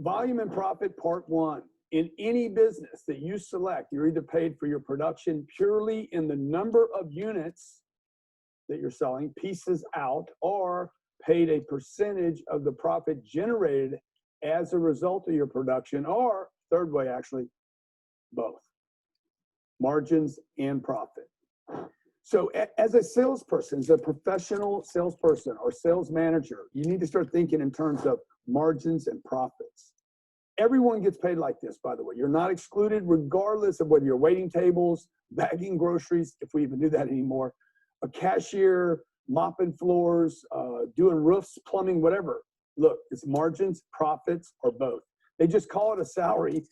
Volume and profit, part one. In any business that you select, you're either paid for your production purely in the number of units that you're selling, pieces out, or paid a percentage of the profit generated as a result of your production, or third way, actually, both. Margins and profit. So as a salesperson, as a professional salesperson or sales manager, you need to start thinking in terms of margins and profits. Everyone gets paid like this, by the way. You're not excluded regardless of whether you're waiting tables, bagging groceries, if we even do that anymore, a cashier, mopping floors, doing roofs, plumbing, whatever. Look, it's margins, profits, or both. They just call it a salary,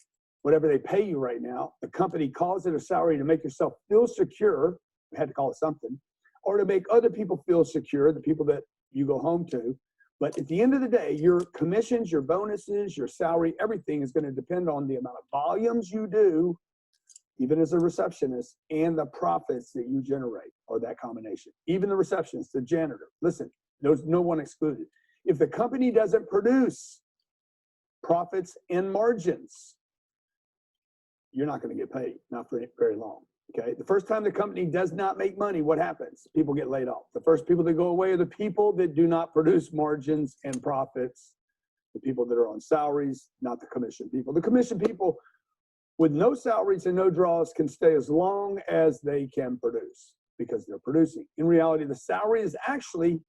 whatever they pay you right now. The company calls it a salary to make yourself feel secure. We had to call it something, or to make other people feel secure, the people that you go home to. But at the end of the day, your commissions, your bonuses, your salary, everything is going to depend on the amount of volumes you do, even as a receptionist, and the profits that you generate, or that combination. Even the receptionist, the janitor. Listen, there's no one excluded. If the company doesn't produce profits and margins, you're not going to get paid, not for very long. Okay, the first time the company does not make money, what happens? People get laid off. The first people that go away are the people that do not produce margins and profits, the people that are on salaries, not the commission people. The commission people with no salaries and no draws can stay as long as they can produce because they're producing. In reality, the salary is actually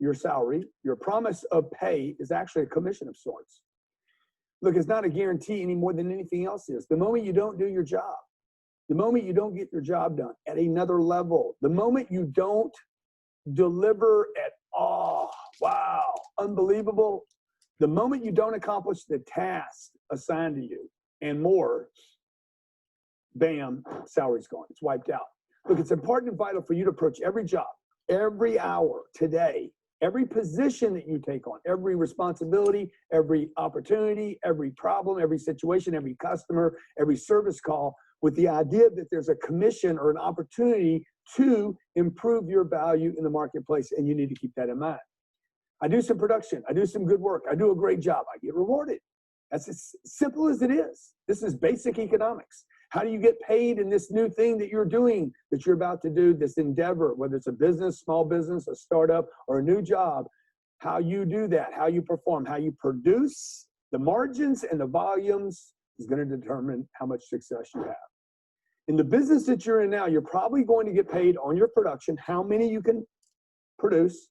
your salary. Your promise of pay is actually a commission of sorts. Look, it's not a guarantee any more than anything else is. The moment you don't do your job, the moment you don't get your job done at another level, the moment you don't deliver at, oh, wow, unbelievable, the moment you don't accomplish the task assigned to you and more, bam, salary's gone. It's wiped out. Look, it's important and vital for you to approach every job, every hour, today, every position that you take on, every responsibility, every opportunity, every problem, every situation, every customer, every service call, with the idea that there's a commission or an opportunity to improve your value in the marketplace, and you need to keep that in mind. I do some production, I do some good work, I do a great job, I get rewarded. That's as simple as it is. This is basic economics. How do you get paid in this new thing that you're doing, that you're about to do, this endeavor, whether it's a business, small business, a startup, or a new job? How you do that, how you perform, how you produce, the margins and the volumes is going to determine how much success you have. In the business that you're in now, you're probably going to get paid on your production, how many you can produce,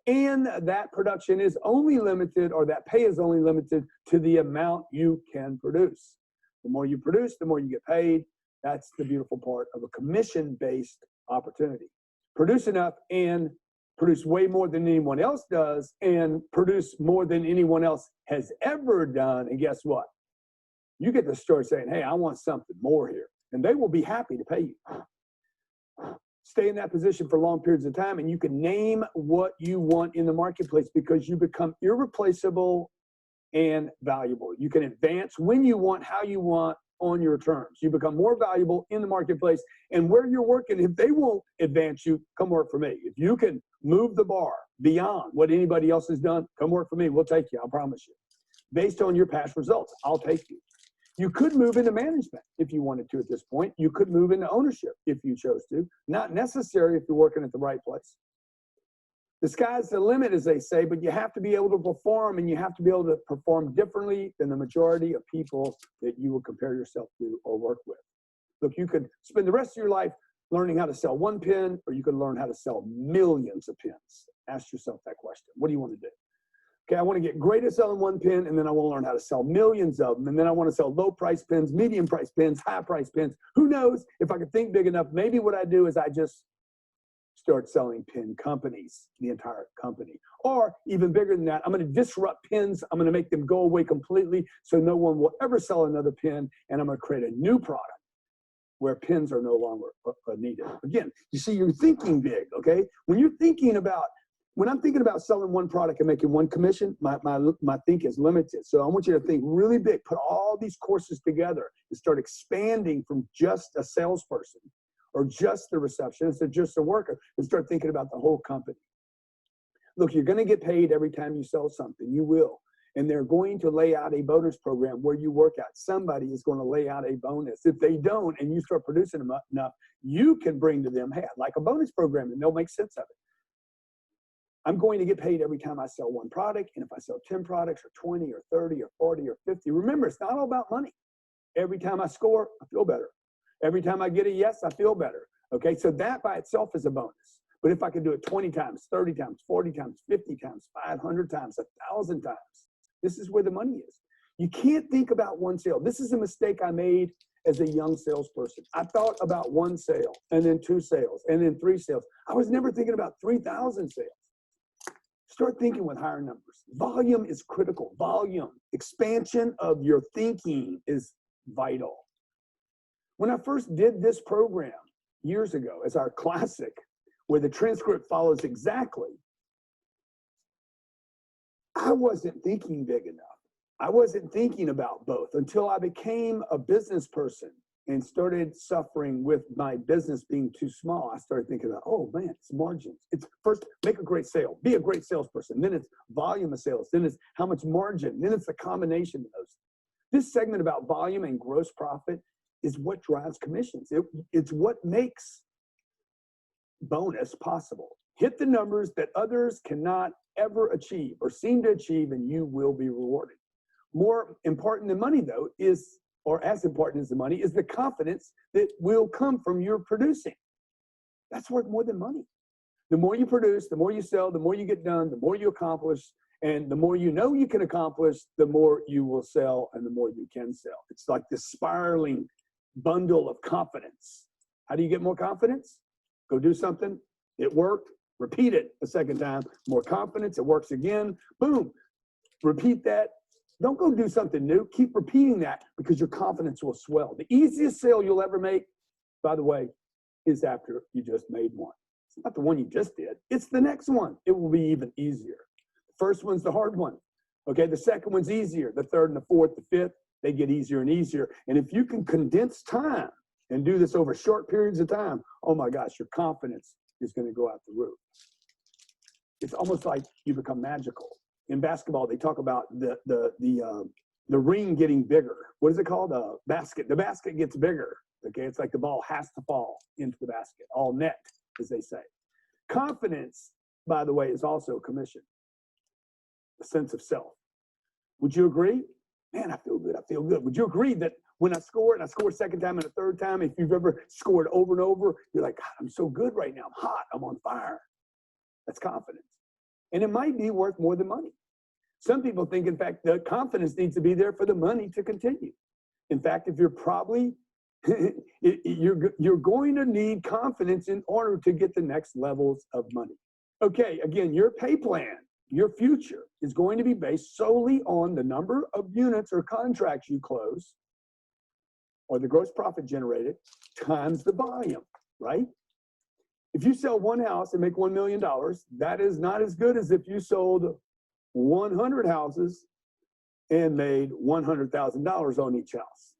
and that production is only limited, or that pay is only limited to the amount you can produce. The more you produce, the more you get paid. That's the beautiful part of a commission-based opportunity. Produce enough and produce way more than anyone else does, and produce more than anyone else has ever done, and guess what? You get the story saying, hey, I want something more here. And they will be happy to pay you. Stay in that position for long periods of time, and you can name what you want in the marketplace because you become irreplaceable and valuable. You can advance when you want, how you want, on your terms. You become more valuable in the marketplace, and where you're working, if they won't advance you, come work for me. If you can move the bar beyond what anybody else has done, come work for me. We'll take you, I promise you. Based on your past results, I'll take you. You could move into management if you wanted to at this point. You could move into ownership if you chose to. Not necessary if you're working at the right place. The sky's the limit, as they say, but you have to be able to perform, and you have to be able to perform differently than the majority of people that you will compare yourself to or work with. Look, you could spend the rest of your life learning how to sell one pen, or you could learn how to sell millions of pens. Ask yourself that question. What do you want to do? Okay, I want to get great at selling one pen, and then I want to learn how to sell millions of them, and then I want to sell low-price pens, medium-price pens, high-price pens. Who knows? If I could think big enough, maybe what I do is I just start selling pen companies, the entire company. Or even bigger than that, I'm going to disrupt pens. I'm going to make them go away completely so no one will ever sell another pen, and I'm going to create a new product where pens are no longer needed. Again, you see, you're thinking big, okay? When I'm thinking about selling one product and making one commission, my think is limited. So I want you to think really big, put all these courses together and start expanding from just a salesperson or just the receptionist or just a worker, and start thinking about the whole company. Look, you're going to get paid every time you sell something. You will. and they're going to lay out a bonus program where you work out. Somebody is going to lay out a bonus. If they don't, and you start producing them enough, you can bring to them, hey, I'd like a bonus program, and they'll make sense of it. I'm going to get paid every time I sell one product, and if I sell 10 products or 20 or 30 or 40 or 50, remember, it's not all about money. Every time I score, I feel better. Every time I get a yes, I feel better. Okay, so that by itself is a bonus. But if I can do it 20 times, 30 times, 40 times, 50 times, 500 times, 1,000 times, this is where the money is. You can't think about one sale. This is a mistake I made as a young salesperson. I thought about one sale, and then 2 sales, and then 3 sales. I was never thinking about 3,000 sales. Start thinking with higher numbers. Volume is critical. Volume, expansion of your thinking is vital. When I first did this program years ago as our classic, where the transcript follows exactly, I wasn't thinking big enough. I wasn't thinking about both until I became a business person and started suffering with my business being too small. I started thinking about, oh man, it's margins. It's first, make a great sale, be a great salesperson. Then it's volume of sales. Then it's how much margin. Then it's a combination of those. This segment about volume and gross profit is what drives commissions. It's what makes bonus possible. Hit the numbers that others cannot ever achieve or seem to achieve, and you will be rewarded. More important than money, though, is, or as important as the money, is the confidence that will come from your producing. That's worth more than money. The more you produce, the more you sell, the more you get done, the more you accomplish, and the more you know you can accomplish, the more you will sell and the more you can sell. It's like this spiraling bundle of confidence. How do you get more confidence? Go do something. It worked. Repeat it a second time. More confidence. It works again. Boom. Repeat that. Don't go do something new. Keep repeating that because your confidence will swell. The easiest sale you'll ever make, by the way, is after you just made one. It's not the one you just did. It's the next one. It will be even easier. The first one's the hard one. Okay, the second one's easier. The third and the fourth, the fifth, they get easier and easier. And if you can condense time and do this over short periods of time, oh my gosh, your confidence is going to go out the roof. It's almost like you become magical. In basketball, they talk about the ring getting bigger. What is it called? The basket. The basket gets bigger. Okay, it's like the ball has to fall into the basket. All net, as they say. Confidence, by the way, is also commission. A sense of self. Would you agree? Man, I feel good. I feel good. Would you agree that when I score and I score a second time and a third time, if you've ever scored over and over, you're like, God, I'm so good right now. I'm hot. I'm on fire. That's confidence. And it might be worth more than money. Some people think, in fact, the confidence needs to be there for the money to continue. In fact, if you're probably, you're going to need confidence in order to get the next levels of money. Okay, again, your pay plan, your future is going to be based solely on the number of units or contracts you close or the gross profit generated times the volume, right? If you sell one house and make $1 million, that is not as good as if you sold 100 houses and made $100,000 on each house.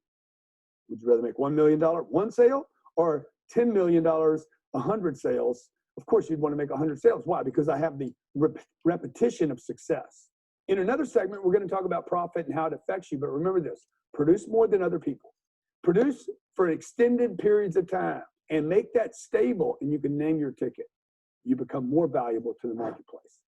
Would you rather make $1 million one sale or $10 million 100 sales? Of course, you'd want to make 100 sales. Why? Because I have the repetition of success. In another segment, we're going to talk about profit and how it affects you. But remember this, produce more than other people. Produce for extended periods of time and make that stable, and you can name your ticket. You become more valuable to the marketplace.